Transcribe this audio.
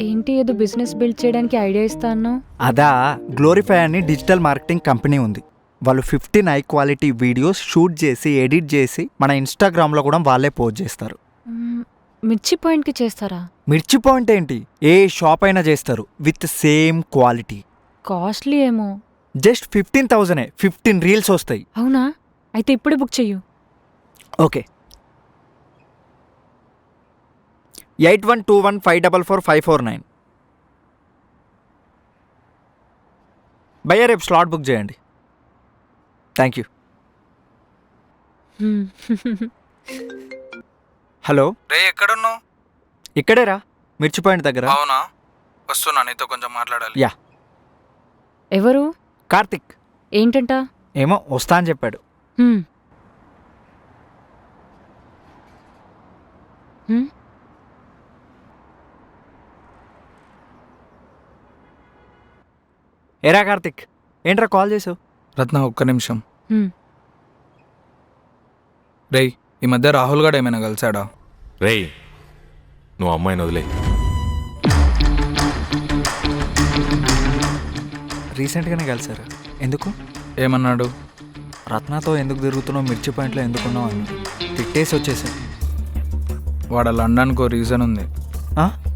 ఏంటి ఏదో business build చేయడానికి ఐడియా ఇస్తా అన్నావు? అదా, గ్లోరిఫై అని డిజిటల్ మార్కెటింగ్ కంపెనీ ఉంది. వాళ్ళు 15 హై క్వాలిటీ వీడియోస్ షూట్ చేసి ఎడిట్ చేసి మన ఇన్స్టాగ్రామ్లో కూడా వాళ్ళే పోస్ట్ చేస్తారు. మిర్చి పాయింట్కి చేస్తారా? మిర్చి పాయింట్ ఏంటి, ఏ షాప్ అయినా చేస్తారు విత్ సేమ్ క్వాలిటీ. కాస్ట్లీ ఏమో. జస్ట్ 15,000, 15 రీల్స్ వస్తాయి. అవునా? అయితే ఇప్పుడే బుక్ చెయ్యు. ఓకే, 8121544549. భయ్యా రేపు స్లాట్ బుక్ చేయండి. Thank you. హలో రే, ఎక్కడున్నావు? ఇక్కడేరా, మిర్చి పాయింట్ దగ్గర. అవునా, వస్తున్నా, నీతో కొంచెం మాట్లాడాలి. యా. ఎవరు? కార్తిక్. ఏంటంట? ఏమో వస్తా అని చెప్పాడు. హ్మ్. హ్మ్? ఏరా కార్తిక్, ఏంట్రా కాల్ చేసావు? రత్న, ఒక్క నిమిషం. హ్మ్. రేయ్, ఈ మధ్య రాహుల్ గాడు ఏమైనా కలిసాడా? రేయ్, నువ్వు అమ్మాయిని వదిలే. రీసెంట్గానే కలిసారు. ఎందుకు? ఏమన్నాడు? రత్నతో ఎందుకు తిరుగుతున్నావు, మిర్చి పాయింట్లో ఎందుకున్నావు అన్నాడు. తిట్టేసి వచ్చేసాడు. వాడు లండన్కో రీజన్ ఉంది. ఆ?